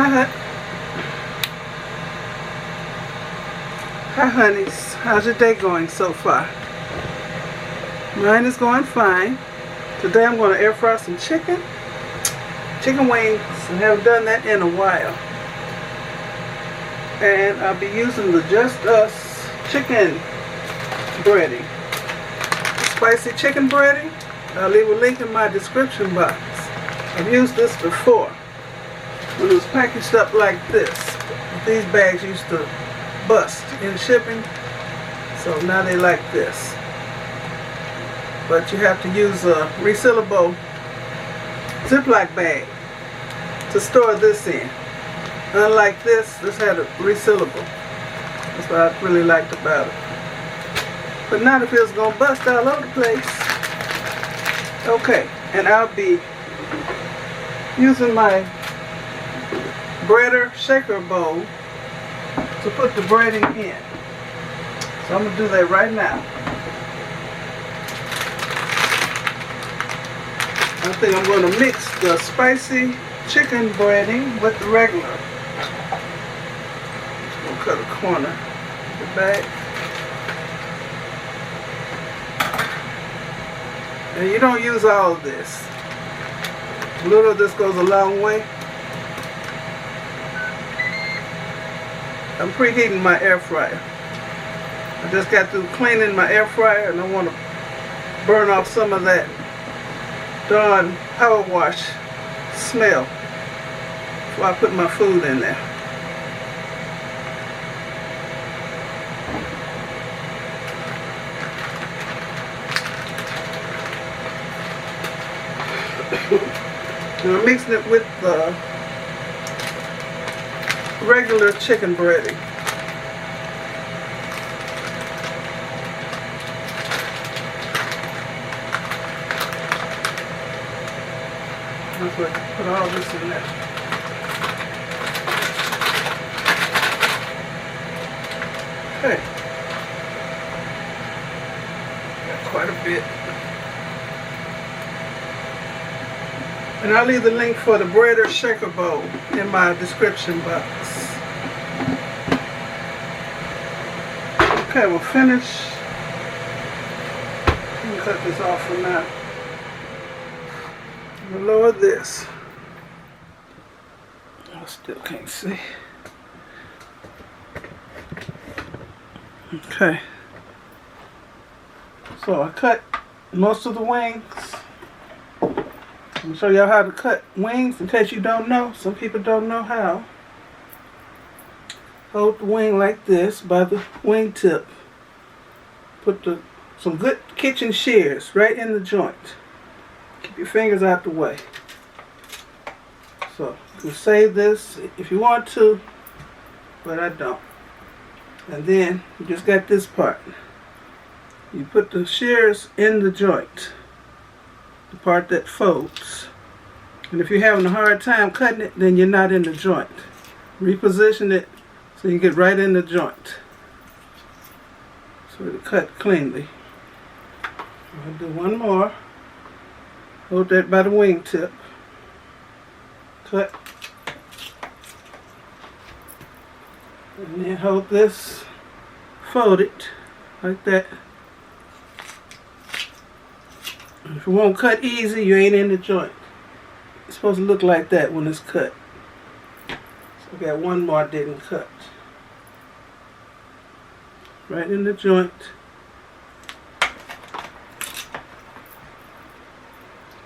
Hi, honeys. How's your day going so far? Mine is going fine. Today I'm going to air fry some chicken wings. I haven't done that in a while. And I'll be using the Just Us chicken breading. Spicy chicken breading. I'll leave a link in my description box. I've used this before when it was packaged up like this. These bags used to bust in shipping, so now they like this. But you have to use a resealable Ziploc bag to store this in. Unlike this had a resealable. That's what I really liked about it. But not if it was going to bust all over the place. Okay, and I'll be using my breader shaker bowl to put the breading in. So I'm going to do that right now. I think I'm going to mix the spicy chicken breading with the regular. We'll cut a corner of the bag. And you don't use all of this. A little of this goes a long way. I'm preheating my air fryer. I just got through cleaning my air fryer and I want to burn off some of that darn power wash smell before I put my food in there. Now I'm mixing it with the regular chicken breading. I'm going to put all this in there. Okay. Got quite a bit. And I'll leave the link for the breader shaker bowl in my description box. Okay, we'll finish. Let me cut this off for now. We'll lower this. I still can't see. Okay. So I cut most of the wings. I'm going to show y'all how to cut wings in case you don't know. Some people don't know how. Hold the wing like this by the wing tip. Put some good kitchen shears right in the joint. Keep your fingers out the way. So you can save this if you want to, but I don't. And then you just got this part. You put the shears in the joint. The part that folds. And if you're having a hard time cutting it, then you're not in the joint. Reposition it so you get right in the joint. So it'll cut cleanly. I'll do one more. Hold that by the wing tip. Cut. And then hold this folded like that. If it won't cut easy, you ain't in the joint. It's supposed to look like that when it's cut. So I got one more I didn't cut. Right in the joint.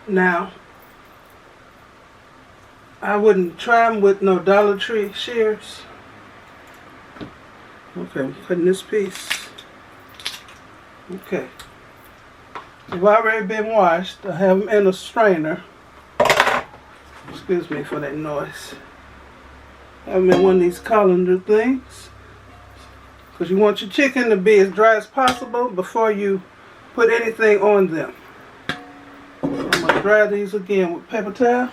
Now, I wouldn't try them with no Dollar Tree shears. Okay, I'm cutting this piece. Okay. They've already been washed. I have them in a strainer. Excuse me for that noise. I have them in one of these colander things. Because you want your chicken to be as dry as possible before you put anything on them. So I'm going to dry these again with paper towel.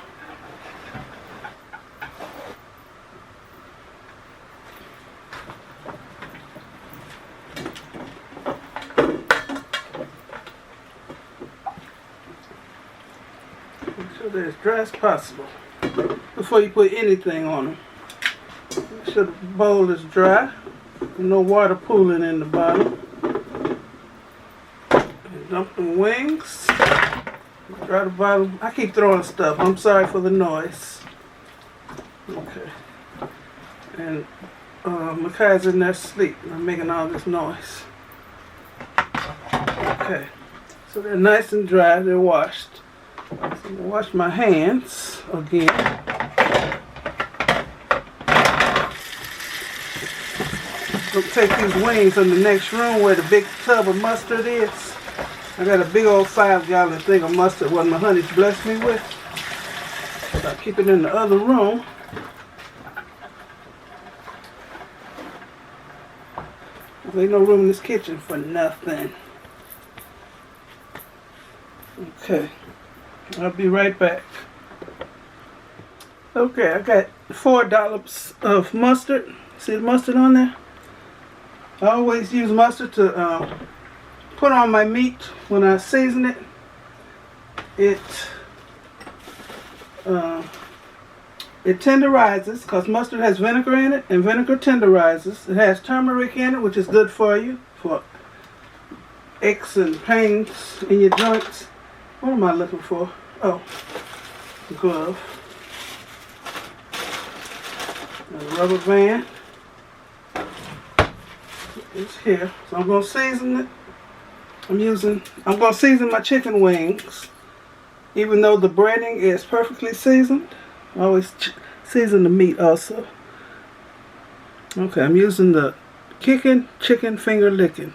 Make sure they're as dry as possible before you put anything on them. sure the bowl is dry. No water pooling in the bottom. And dump them wings. Dry the bottom. I keep throwing stuff. I'm sorry for the noise. Okay. And Makai's in there asleep. I'm making all this noise. Okay. So they're nice and dry. They're washed. So I'm going to wash my hands again. I'm going to take these wings in the next room where the big tub of mustard is. I got a big old 5-gallon thing of mustard what my honey's blessed me with. So I keep it in the other room. There ain't no room in this kitchen for nothing. Okay, I'll be right back. Okay, I got 4 dollops of mustard. See the mustard on there? I always use mustard to put on my meat when I season it. It tenderizes because mustard has vinegar in it, and vinegar tenderizes. It has turmeric in it, which is good for you for aches and pains in your joints. What am I looking for? Oh, a glove. And a rubber band. It's here. So I'm going to season it. I'm going to season my chicken wings. Even though the breading is perfectly seasoned. I always season the meat also. Okay, I'm using the kicking chicken finger licking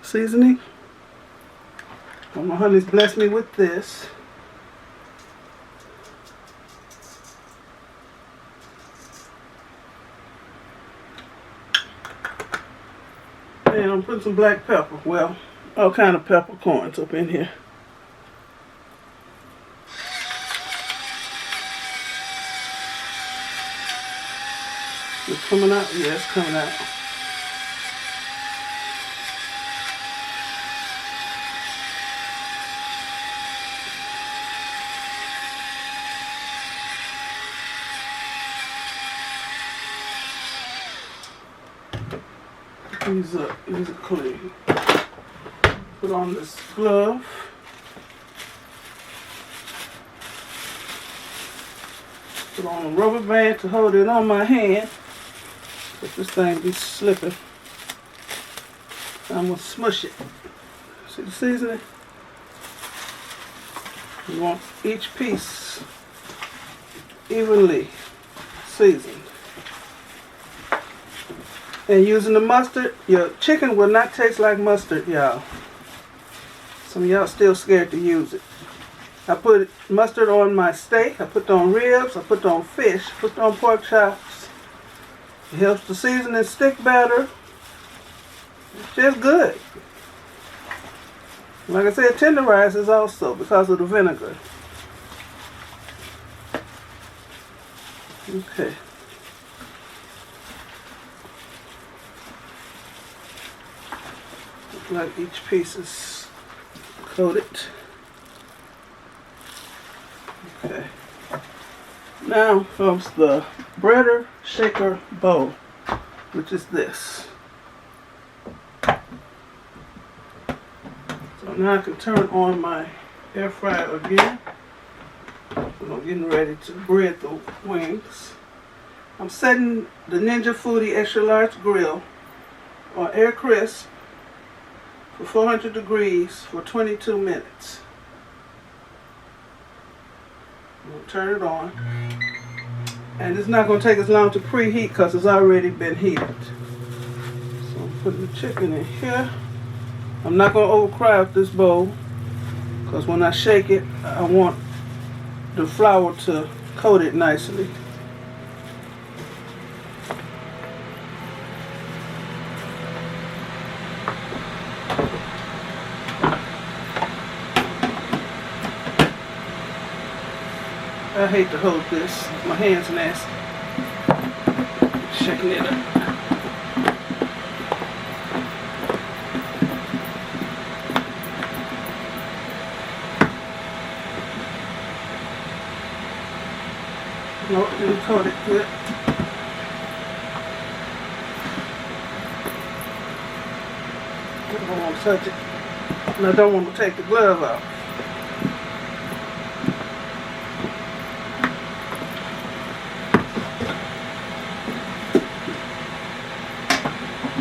seasoning. Well, my honey's blessed me with this. And I'm putting some black pepper. Well, all kind of peppercorns up in here. It's coming out? Yeah, it's coming out. These are clean. Put on this glove. Put on a rubber band to hold it on my hand. But this thing be slipping. I'm going to smush it. See the seasoning? You want each piece evenly seasoned. And using the mustard, your chicken will not taste like mustard, y'all. Some of y'all still scared to use it. I put mustard on my steak. I put on ribs. I put on fish. I put on pork chops. It helps the seasoning stick better. It's just good. Like I said, it tenderizes also because of the vinegar. Okay. Like each piece is coated. Okay. Now comes the breader shaker bowl, which is this. So now I can turn on my air fryer again. I'm getting ready to bread the wings. I'm setting the Ninja Foodi extra large grill on air crisp for 400 degrees for 22 minutes. I'm going to turn it on. And it's not going to take as long to preheat because it's already been heated. So I'm putting the chicken in here. I'm not going to overcrowd this bowl because when I shake it, I want the flour to coat it nicely. I hate to hold this. My hand's nasty. Shaking it up. No, didn't coat it good. I don't want to touch it. And I don't want to take the glove off.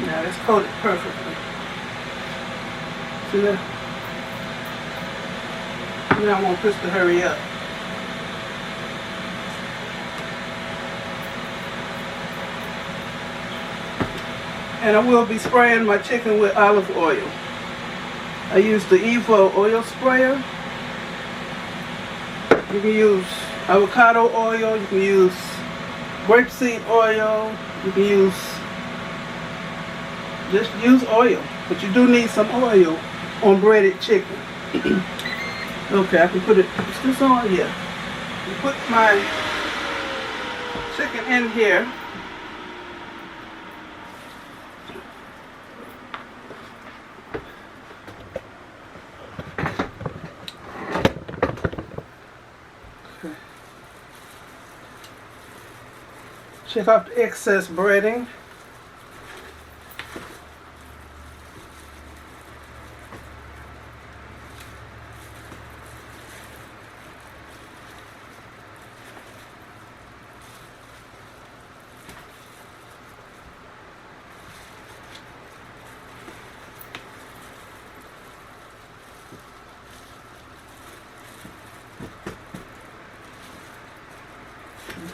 Now it's coated perfectly. See that? Now I want this to hurry up. And I will be spraying my chicken with olive oil. I use the Evo oil sprayer. You can use avocado oil, you can use grapeseed oil, you can just use oil. But you do need some oil on breaded chicken. Okay, I can put it, is this on? Yeah. I put my chicken in here. Check off the excess breading.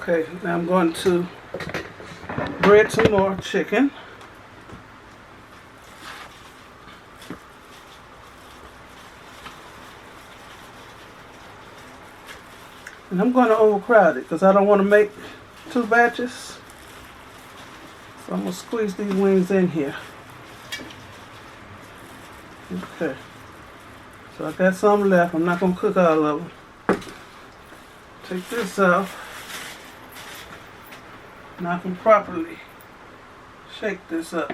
Okay, now I'm going to bread some more chicken. And I'm going to overcrowd it because I don't want to make 2 batches. So I'm going to squeeze these wings in here. Okay. So I got some left. I'm not going to cook all of them. Take this off. Now I can properly shake this up.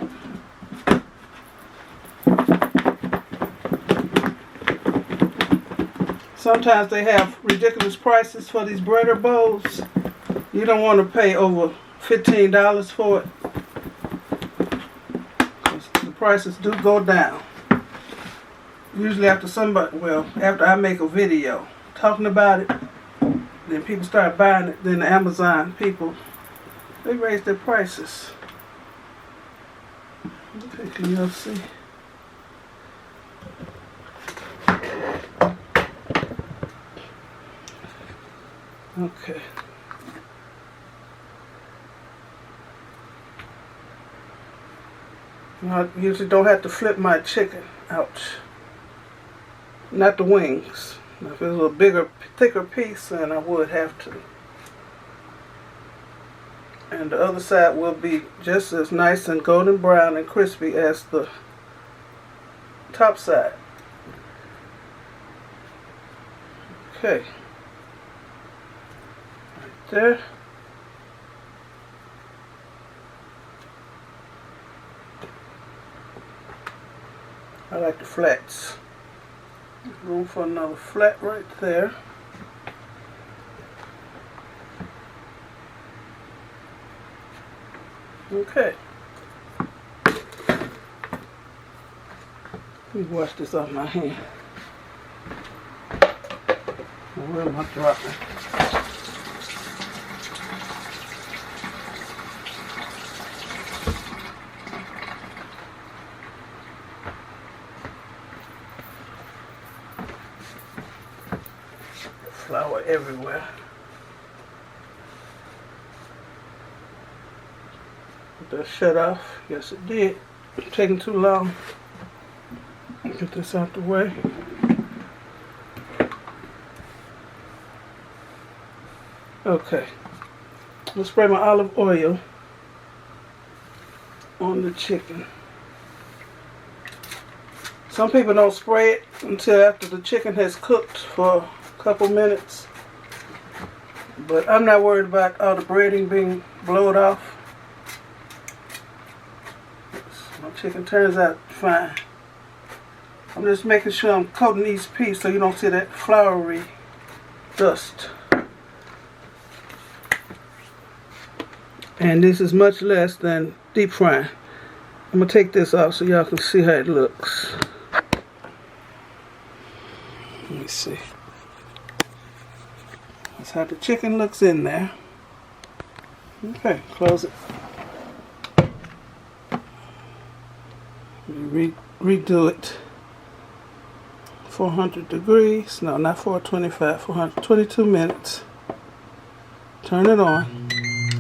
Sometimes they have ridiculous prices for these breader bowls. You don't want to pay over $15 for it, because the prices do go down. Usually after after I make a video talking about it, then people start buying it. Then the Amazon people, they raise their prices. Okay, can y'all see? Okay. I usually don't have to flip my chicken. Ouch. Not the wings. If it was a bigger, thicker piece, then I would have to. And the other side will be just as nice and golden brown and crispy as the top side. Okay. Right there. I like the flats. Room for another flat right there. Okay. Let me wash this off my hand. Where am I dropping? Flour everywhere. Did that shut off? Yes, it did. It's taking too long. Get this out the way. Okay. I'll spray my olive oil on the chicken. Some people don't spray it until after the chicken has cooked for a couple minutes. But I'm not worried about all the breading being blowed off. My chicken turns out fine. I'm just making sure I'm coating these pieces so you don't see that floury dust. And this is much less than deep frying. I'm going to take this off so y'all can see how it looks. Let me see. That's how the chicken looks in there. Okay, close it. Redo it. 400 degrees. No, not 425. 422 minutes. Turn it on.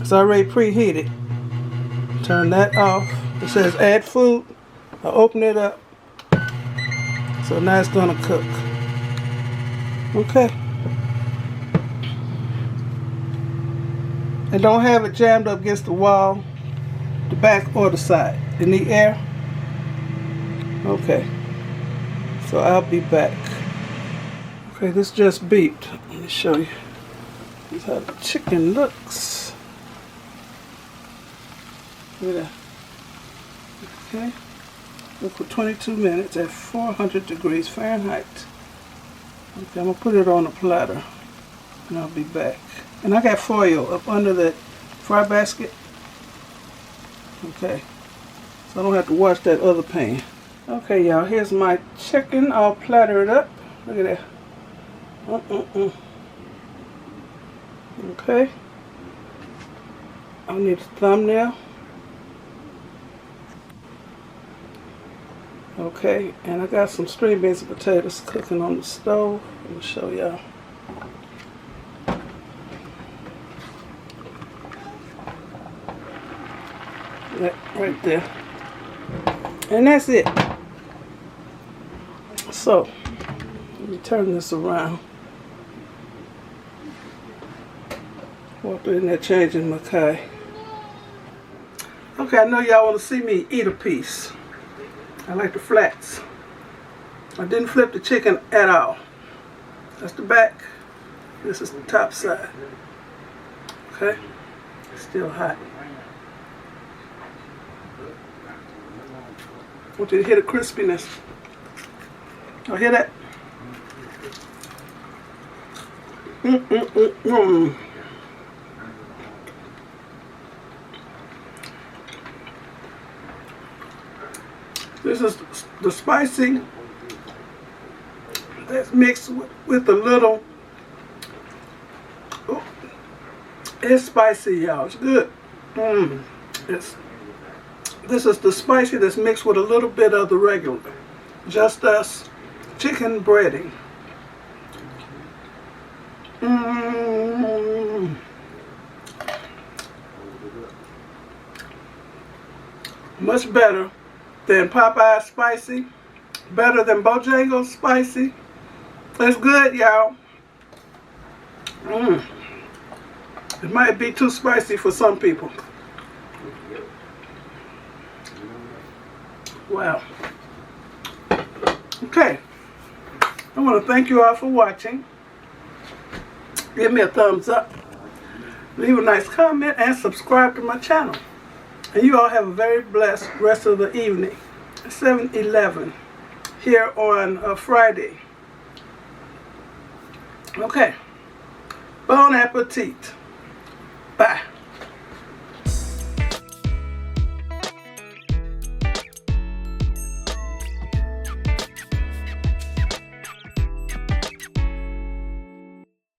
It's already preheated. Turn that off. It says add food. I open it up. So now it's gonna cook. Okay. And don't have it jammed up against the wall, the back or the side. You need air? Okay. So I'll be back. Okay, this just beeped. Let me show you. This is how the chicken looks. Look at that. Okay. Look for 22 minutes at 400 degrees Fahrenheit. Okay, I'm going to put it on a platter. And I'll be back. And I got foil up under that fry basket. Okay. So I don't have to wash that other pan. Okay, y'all, here's my chicken. I'll platter it up. Look at that. Okay. I need a thumbnail. Okay, and I got some string beans and potatoes cooking on the stove. Let me show y'all. That right there. And that's it. So, let me turn this around. Walked in there changing my tie. Okay, I know y'all want to see me eat a piece. I like the flats. I didn't flip the chicken at all. That's the back. This is the top side. Okay? It's still hot. I want you to hear the crispiness. Oh, hear that? This is the spicy that's mixed with a little. Oh, it's spicy, y'all. It's good. This is the spicy that's mixed with a little bit of the regular. Just us chicken breading. Much better than Popeye's spicy. Better than Bojangles spicy. It's good, y'all. It might be too spicy for some people. Wow. Okay. I want to thank you all for watching. Give me a thumbs up. Leave a nice comment and subscribe to my channel. And you all have a very blessed rest of the evening. 7-11 here on Friday. Okay. Bon appetit. Bye.